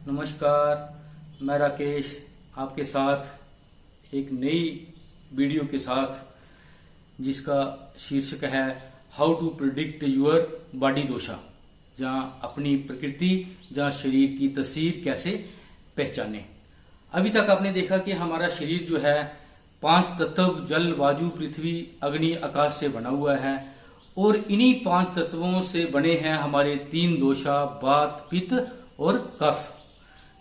नमस्कार, मैं राकेश आपके साथ एक नई वीडियो के साथ जिसका शीर्षक है how to predict your body dosha, जहां अपनी प्रकृति, जहां शरीर की तस्वीर कैसे पहचाने। अभी तक आपने देखा कि हमारा शरीर जो है 5 तत्व जल, वायु, पृथ्वी, अग्नि, आकाश से बना हुआ है और इन्हीं 5 तत्वों से बने हैं हमारे 3 दोषा, वात, पित्त और कफ।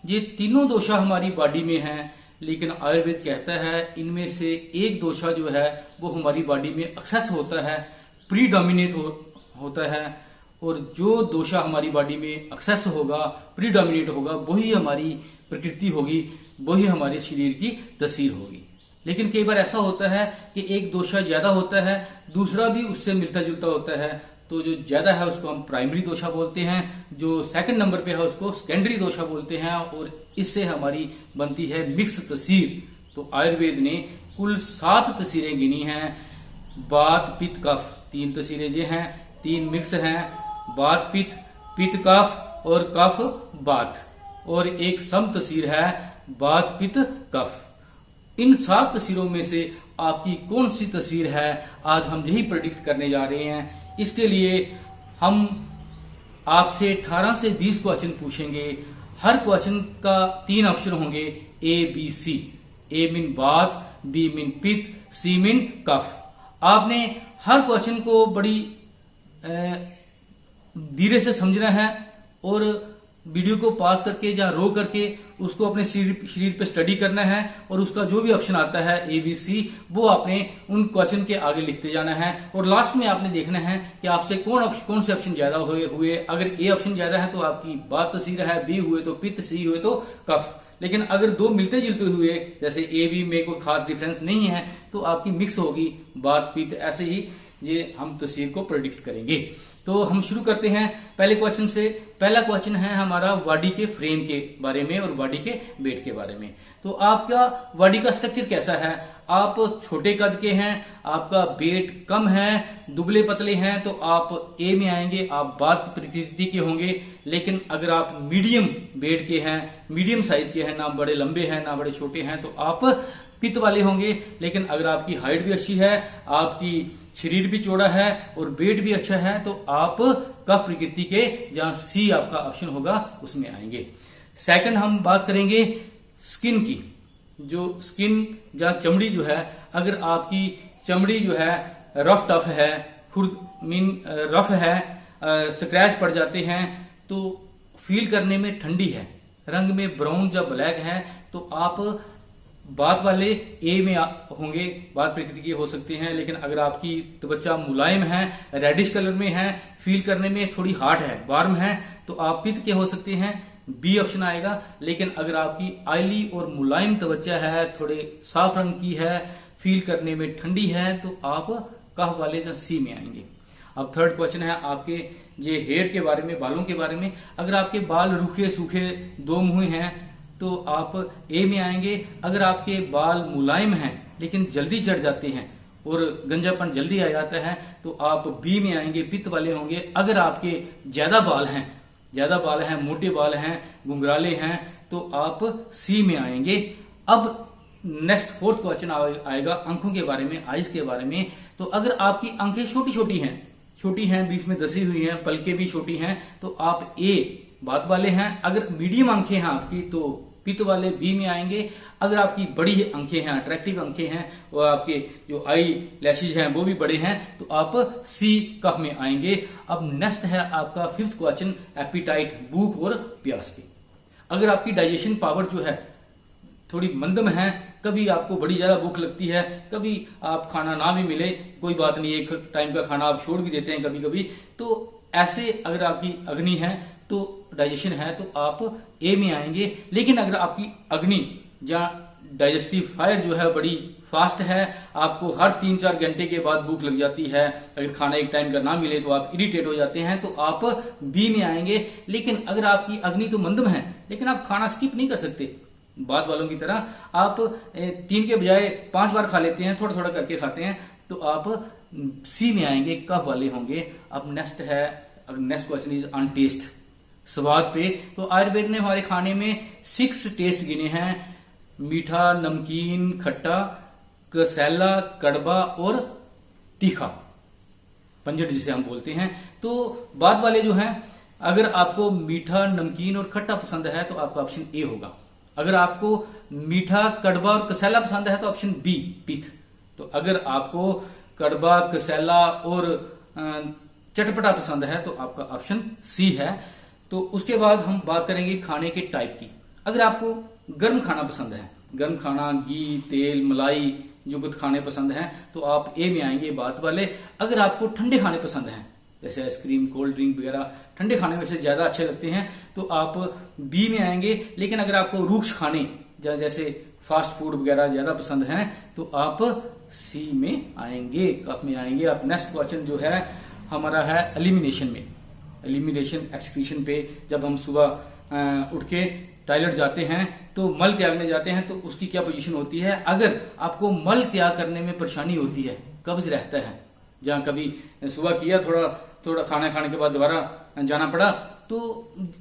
ये तीनों दोषा हमारी बॉडी में हैं, लेकिन आयुर्वेद कहता है इनमें से एक दोषा जो है वो हमारी बॉडी में एक्सेस होता है, प्रीडोमिनेट होता है, और जो दोषा हमारी बॉडी में एक्सेस होगा, प्रीडोमिनेट होगा, वही हमारी प्रकृति होगी, वही हमारे शरीर की तस्वीर होगी। लेकिन कई बार ऐसा होता है कि एक दोषा ज्यादा होता है, दूसरा भी उससे मिलता जुलता होता है, तो जो ज्यादा है उसको हम प्राइमरी दोषा बोलते हैं, जो सेकंड नंबर पे है उसको सेकेंडरी दोषा बोलते हैं, और इससे हमारी बनती है मिक्स तस्वीर। तो आयुर्वेद ने कुल 7 तस्वीरें गिनी हैं। वात, पित्त, कफ, 3 तस्वीरें ये हैं, 3 मिक्स हैं, वात पित्त, पित्त कफ और कफ वात, और एक सम तस्वीर है वात पित्त कफ। इन 7 तस्वीरों में से आपकी कौन सी तस्वीर है, आज हम यही प्रेडिक्ट करने जा रहे हैं। इसके लिए हम आपसे 18 से 20 क्वेश्चन पूछेंगे। हर क्वेश्चन का 3 ऑप्शन होंगे, A B C. A mean vata, B mean pitta, C mean कफ। आपने हर क्वेश्चन को बड़ी धीरे से समझना है और वीडियो को पास करके या रो करके उसको अपने शरीर पे स्टडी करना है, और उसका जो भी ऑप्शन आता है ए बी सी वो आपने उन क्वेश्चन के आगे लिखते जाना है, और लास्ट में आपने देखना है कि आपसे कौन से ऑप्शन ज्यादा हुए। अगर ए ऑप्शन ज्यादा है तो आपकी बात तस्वीर है, बी हुए तो पित्त, सी हुए तो कफ। लेकिन अगर 2 मिलते जुलते हुए, जैसे ए बी में कोई खास डिफरेंस नहीं है, तो आपकी मिक्स होगी बात पित्त। ऐसे ही ये हम तस्वीर को प्रेडिक्ट करेंगे। तो हम शुरू करते हैं पहले क्वेश्चन से। पहला क्वेश्चन है हमारा बॉडी के फ्रेम के बारे में और बॉडी के वेट के बारे में। तो आपका बॉडी का स्ट्रक्चर कैसा है? आप छोटे कद के हैं, आपका वेट कम है, दुबले पतले हैं, तो आप ए में आएंगे, आप वात प्रकृति के होंगे। लेकिन अगर आप मीडियम वेट के हैं, मीडियम साइज के हैं, ना बड़े लंबे हैं ना बड़े छोटे हैं, तो आप पित्त वाले होंगे। लेकिन अगर आपकी हाइट भी अच्छी है, आपकी शरीर भी चौड़ा है और वेट भी अच्छा है, तो आप कफ प्रकृति के, जहां सी आपका ऑप्शन होगा, उसमें आएंगे। सेकंड हम बात करेंगे स्किन की। जो स्किन जहां चमड़ी जो है, अगर आपकी चमड़ी जो है रफ टफ है, खुद मीन रफ है, स्क्रैच पड़ जाते हैं, तो फील करने में ठंडी है, रंग में ब्राउन या ब्लैक है, तो आप बात वाले ए में होंगे, बात प्रकृति की हो सकते हैं। लेकिन अगर आपकी त्वचा मुलायम है, रेडिश कलर में है, फील करने में थोड़ी हार्ड है, वार्म है, तो आप पित्त के हो सकते हैं, बी ऑप्शन आएगा। लेकिन अगर आपकी ऑयली और मुलायम त्वचा है, थोड़े साफ रंग की है, फील करने में ठंडी है, तो आप कफ वाले या सी में आएंगे। अब थर्ड क्वेश्चन है आपके ये हेयर के बारे में, बालों के बारे में। अगर आपके बाल रूखे सूखे दो मुंह हैं, तो आप ए में आएंगे। अगर आपके बाल मुलायम हैं लेकिन जल्दी झड़ जाते हैं और गंजापन जल्दी आ जाता है, तो आप बी में आएंगे, पित्त वाले होंगे। अगर आपके ज्यादा बाल हैं, मोटे बाल हैं, घुंघराले हैं, तो आप सी में आएंगे। अब नेक्स्ट 4th क्वेश्चन आएगा आंखों के बारे में, आईज के बारे में। तो अगर आपकी आंखें छोटी हैं, बीच में धसी हुई हैं, पलकें भी छोटी हैं, तो आप ए बात वाले हैं। अगर मीडियम आंखें हैं आपकी, तो पित्त वाले बी में आएंगे। अगर आपकी बड़ी आंखें हैं, अट्रैक्टिव आंखें हैं, और आपके जो आई लैशेज हैं वो भी बड़े हैं, तो आप सी कफ में आएंगे। अब नेक्स्ट है आपका 5th क्वेश्चन, एपिटाइट, भूख और प्यास की। अगर आपकी डाइजेशन पावर जो है थोड़ी मंदम है, कभी आपको बड़ी ज्यादा भूख लगती है, कभी आप खाना ना भी मिले, कोई बात नहीं, एक टाइम का खाना आप छोड़ भी देते हैं कभी कभी, तो ऐसे अगर आपकी अग्नि है, तो डाइजेशन है, तो आप ए में आएंगे। लेकिन अगर आपकी अग्नि जहां डाइजेस्टिव फायर जो है बड़ी फास्ट है, आपको हर 3-4 घंटे के बाद भूख लग जाती है, अगर खाना एक टाइम का ना मिले तो आप इरिटेट हो जाते हैं, तो आप बी में आएंगे। लेकिन अगर आपकी अग्नि तो मंदम है, लेकिन आप खाना स्किप नहीं कर सकते, बात वालों की तरह आप 3 के बजाय 5 बार खा लेते हैं, थोड़ा थोड़ा करके खाते हैं, तो आप सी में आएंगे, कफ वाले होंगे। अब next question is on taste. स्वाद पे। तो आयुर्वेद ने हमारे खाने में 6 टेस्ट गिने हैं, मीठा, नमकीन, खट्टा, कसैला, कड़वा और तीखा, पंजट जिसे हम बोलते हैं। तो बाद वाले जो हैं, अगर आपको मीठा, नमकीन और खट्टा पसंद है तो आपका ऑप्शन ए होगा। अगर आपको मीठा, कड़वा और कसैला पसंद है तो ऑप्शन बी, पित्त। तो अगर आपको कड़वा, कसैला और चटपटा पसंद है तो आपका ऑप्शन सी है। तो उसके बाद हम बात करेंगे खाने के टाइप की। अगर आपको गर्म खाना पसंद है, गर्म खाना, घी, तेल, मलाई जो कुछ खाने पसंद हैं, तो आप ए में आएंगे, बात वाले। अगर आपको ठंडे खाने पसंद हैं, जैसे आइसक्रीम, कोल्ड ड्रिंक वगैरह ठंडे खाने में से ज्यादा अच्छे लगते हैं, तो आप बी में आएंगे। लेकिन अगर आपको रूक्ष खाने जैसे फास्ट फूड वगैरह ज्यादा पसंद हैं तो आप सी में आएंगे, कप में आएंगे। अब नेक्स्ट क्वेश्चन जो है हमारा है एलिमिनेशन में, एलिमिनेशन एक्सक्रीशन पे। जब हम सुबह उठ के टॉयलेट जाते हैं तो मल त्यागने जाते हैं तो उसकी क्या पोजीशन होती है। अगर आपको मल त्याग करने में परेशानी होती है, कब्ज रहता है, जहां कभी सुबह किया, थोड़ा खाना खाने के बाद दोबारा जाना पड़ा, तो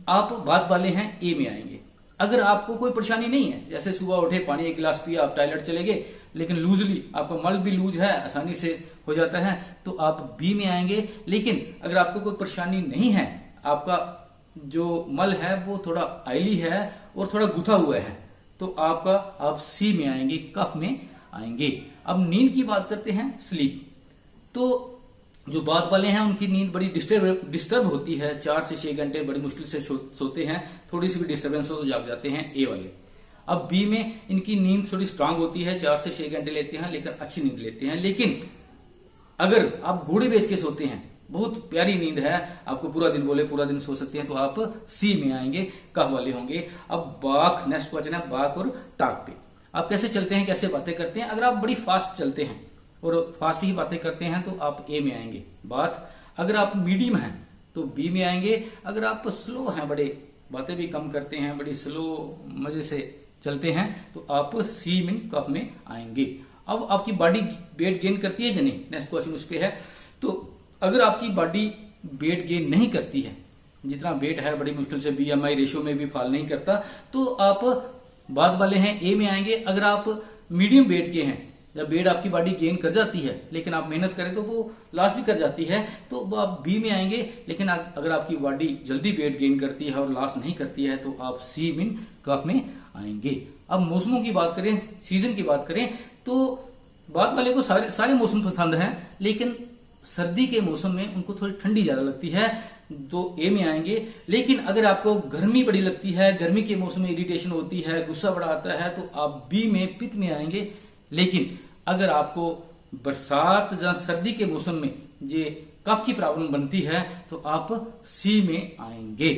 आप बात वाले हैं ए में आएंगे। अगर आपको कोई परेशानी नहीं है, जैसे सुबह उठे, पानी एक गिलास पिया, आप टॉयलेट चले गए, लेकिन लूजली आपका मल भी लूज है, आसानी से हो जाता है, तो आप बी में आएंगे। लेकिन अगर आपको कोई परेशानी नहीं है, आपका जो मल है वो थोड़ा आयली है और थोड़ा गुथा हुआ है, तो आप सी में आएंगे, कफ में आएंगे। अब नींद की बात करते हैं, स्लीप। तो जो बाद वाले हैं उनकी नींद बड़ी डिस्टर्ब होती है, 4 से 6 घंटे बड़ी मुश्किल से सोते हैं, थोड़ी सी भी डिस्टर्बेंस हो तो जाग जाते हैं, ए वाले। अब बी में इनकी नींद थोड़ी स्ट्रांग होती है, 4 से 6 घंटे लेते हैं, लेकिन अच्छी नींद लेते हैं। लेकिन अगर आप घोड़े बेच के सोते हैं, बहुत प्यारी नींद है, आपको पूरा दिन बोले पूरा दिन सो सकते हैं, तो आप सी में आएंगे, कफ वाले होंगे। अब बाघ, नेक्स्ट क्वेश्चन है बाघ और टाक पे। आप कैसे चलते हैं, कैसे बातें करते हैं। अगर आप बड़ी फास्ट चलते हैं और फास्ट ही बातें करते हैं तो आप ए में आएंगे, बात। अगर आप मीडियम हैं तो बी में आएंगे। अगर आप स्लो हैं, बड़े बातें भी कम करते हैं, बड़ी स्लो मजे से चलते हैं, तो आप सी में, कफ में आएंगे। अब आपकी बॉडी वेट गेन करती है या नहीं, नेक्स्ट क्वेश्चन उस पे है। तो अगर आपकी बॉडी वेट गेन नहीं करती है, जितना वेट है बड़ी मुश्किल से BMI रेशियो में भी फॉल नहीं करता, तो आप बाद वाले हैं, ए में आएंगे। अगर आप मीडियम वेट के हैं, जब वेट आपकी बॉडी गेन कर जाती है लेकिन आप मेहनत करें तो वो लॉस भी कर जाती है, तो आप बी में आएंगे। लेकिन अगर आपकी बॉडी जल्दी वेट गेन करती है और लॉस नहीं करती है तो आप सी में, कफ में आएंगे। अब मौसमों की बात करें, सीजन की बात करें, तो बाद वाले को सारे मौसम पसंद हैं, लेकिन सर्दी के मौसम में उनको थोड़ी ठंडी ज्यादा लगती है, तो ए में आएंगे। लेकिन अगर आपको गर्मी बड़ी लगती है, गर्मी के मौसम में इरिटेशन होती है, गुस्सा बड़ा आता है, तो आप बी में, पित्त में आएंगे। लेकिन अगर आपको बरसात या सर्दी के मौसम में जे कफ की प्रॉब्लम बनती है तो आप सी में आएंगे।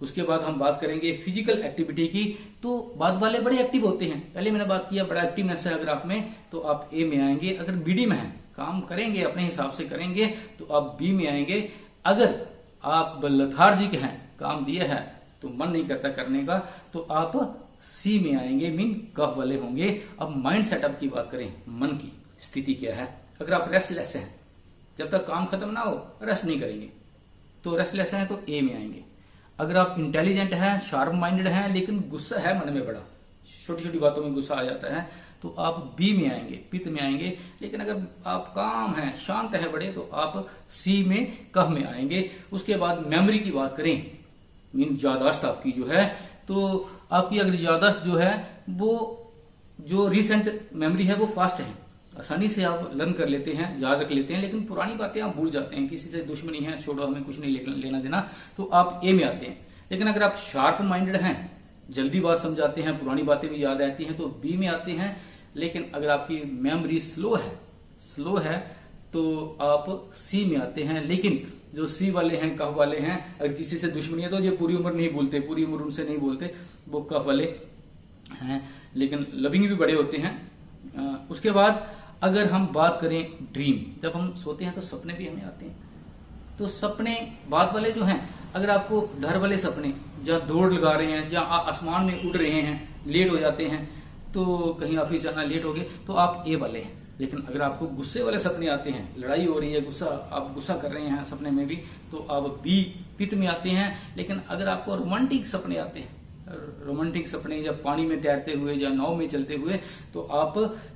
उसके बाद हम बात करेंगे फिजिकल एक्टिविटी की। तो बाद वाले बड़े एक्टिव होते हैं, पहले मैंने बात किया बड़ा एक्टिवनेस है अगर आप में, तो आप ए में आएंगे। अगर मीडियम है, काम करेंगे अपने हिसाब से करेंगे, तो आप बी में आएंगे। अगर आप लथार्जिक हैं, काम दिया है तो मन नहीं करता करने का, तो आप सी में आएंगे, मीन कफ वाले होंगे। अब माइंड सेटअप की बात करें, मन की स्थिति क्या है। अगर आप रेस्टलेस हैं, जब तक काम खत्म ना हो रेस्ट नहीं करेंगे, तो रेस्टलेस हैं तो ए में आएंगे। अगर आप इंटेलिजेंट हैं, शार्प माइंडेड हैं, लेकिन गुस्सा है मन में बड़ा, छोटी छोटी बातों में गुस्सा आ जाता है, तो आप बी में आएंगे, पित्त में आएंगे। लेकिन अगर आप काम हैं, शांत है बड़े, तो आप सी में, कफ में आएंगे। उसके बाद मेमोरी की बात करें, मीन याददाश्त आपकी जो है, तो आपकी अगर याददाश्त जो है वो जो रिसेंट मेमोरी है वो फास्ट है, आसानी से आप लर्न कर लेते हैं, याद रख लेते हैं। लेकिन पुरानी बातें आप भूल जाते हैं, किसी से दुश्मनी है, छोड़ो हमें कुछ नहीं लेना देना, तो आप ए में आते हैं। लेकिन अगर आप शार्प माइंडेड हैं, जल्दी बात समझाते हैं, पुरानी बातें भी याद रहती हैं, तो बी में आते हैं। लेकिन अगर आपकी मेमोरी स्लो है तो आप सी में आते हैं। लेकिन जो सी वाले हैं, कफ वाले हैं, अगर किसी से दुश्मनी है तो ये पूरी उम्र नहीं भूलते, पूरी उम्र उनसे नहीं बोलते, वो कफ वाले हैं। लेकिन लविंग भी बड़े होते हैं। उसके बाद अगर हम बात करें ड्रीम, जब हम सोते हैं तो सपने भी हमें आते हैं। तो सपने बाद वाले जो हैं, अगर आपको डर वाले सपने, जहाँ दौड़ लगा रहे हैं, जहाँ आसमान में उड़ रहे हैं, लेट हो जाते हैं, तो कहीं ऑफिस जाना लेट हो गए, तो आप ए वाले हैं। लेकिन अगर आपको गुस्से वाले सपने आते हैं, लड़ाई हो रही है, आप गुस्सा कर रहे हैं सपने में भी, तो आप बी पित्त में आते हैं। लेकिन अगर आपको रोमांटिक सपने आते हैं, रोमांटिक सपने जब पानी में तैरते हुए या नाव में चलते हुए, तो आप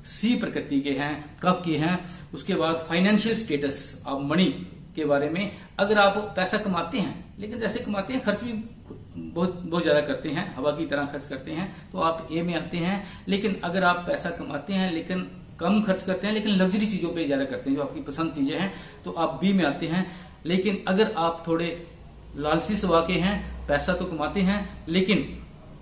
सी प्रकृति के हैं, कफ के हैं। उसके बाद फाइनेंशियल स्टेटस, आप मनी के बारे में, अगर आप पैसा कमाते हैं लेकिन जैसे कमाते हैं खर्च भी बहुत ज्यादा करते हैं, हवा की तरह खर्च करते हैं, तो आप ए में आते हैं। लेकिन अगर आप पैसा कमाते हैं लेकिन कम खर्च करते हैं, लेकिन लग्जरी चीजों पे ज्यादा करते हैं, जो आपकी पसंद चीजें हैं, तो आप बी में आते हैं। लेकिन अगर आप थोड़े लालची स्वभाव के हैं, पैसा तो कमाते हैं लेकिन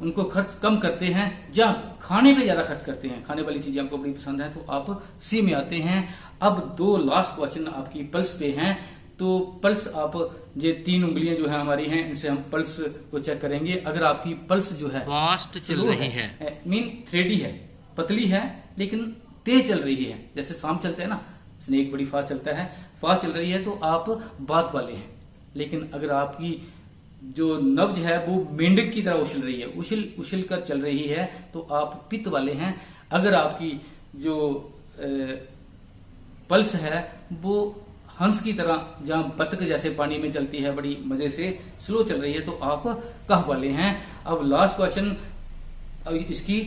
उनको खर्च कम करते हैं या खाने पे ज्यादा खर्च करते हैं, खाने वाली चीजें आपको बड़ी पसंद है, तो आप सी में आते हैं। अब 2 लास्ट क्वेश्चन आपकी पल्स पे हैं। तो पल्स, आप ये 3 उंगलियां जो है हमारी हैं, इनसे हम पल्स को चेक करेंगे। अगर आपकी पल्स जो है फास्ट चल रही है, मीन थ्रेडी है, पतली है लेकिन तेज चल रही है, जैसे सांप चलता है ना, स्नेक बड़ी फास्ट चलता है, फास्ट चल रही है, तो आप बात वाले हैं। लेकिन अगर आपकी जो नब्ज है वो मेंढक की तरह उछल रही है, उछल कर चल रही है, तो आप पित्त वाले हैं। अगर आपकी जो पल्स है वो हंस की तरह, जहां बतख जैसे पानी में चलती है, बड़ी मजे से स्लो चल रही है, तो आप कफ वाले हैं। अब लास्ट क्वेश्चन, इसकी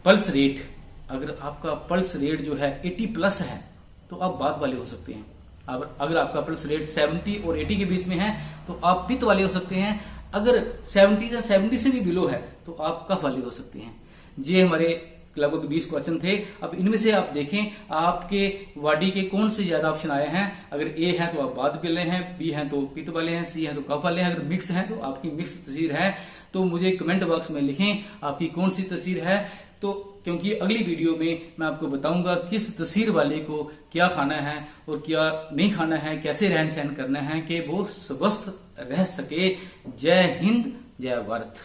पल्स रेट, अगर आपका पल्स रेट जो है 80+ है, तो आप बात वाले हो सकते हैं। अगर आपका पल्स रेट 70 और 80 के बीच में है, तो आप पित्त वाले हो सकते हैं। अगर 70 या 70 से भी बिलो है, तो आप कफ वाले हो सकते हैं। ये हमारे लगभग 20 क्वेश्चन थे। अब इनमें से आप देखें आपके बॉडी के कौन से ज्यादा ऑप्शन आए हैं। अगर ए है तो आप बात वाले हैं, बी है तो पित्त वाले हैं, सी है तो कफ वाले हैं। अगर मिक्स है तो आपकी मिक्स तस्वीर है, तो मुझे कमेंट बॉक्स में लिखें आपकी कौन सी तस्वीर है। तो क्योंकि अगली वीडियो में मैं आपको बताऊंगा किस तस्वीर वाले को क्या खाना है और क्या नहीं खाना है, कैसे रहन सहन करना है कि वो स्वस्थ रह सके। जय हिंद, जय भारत।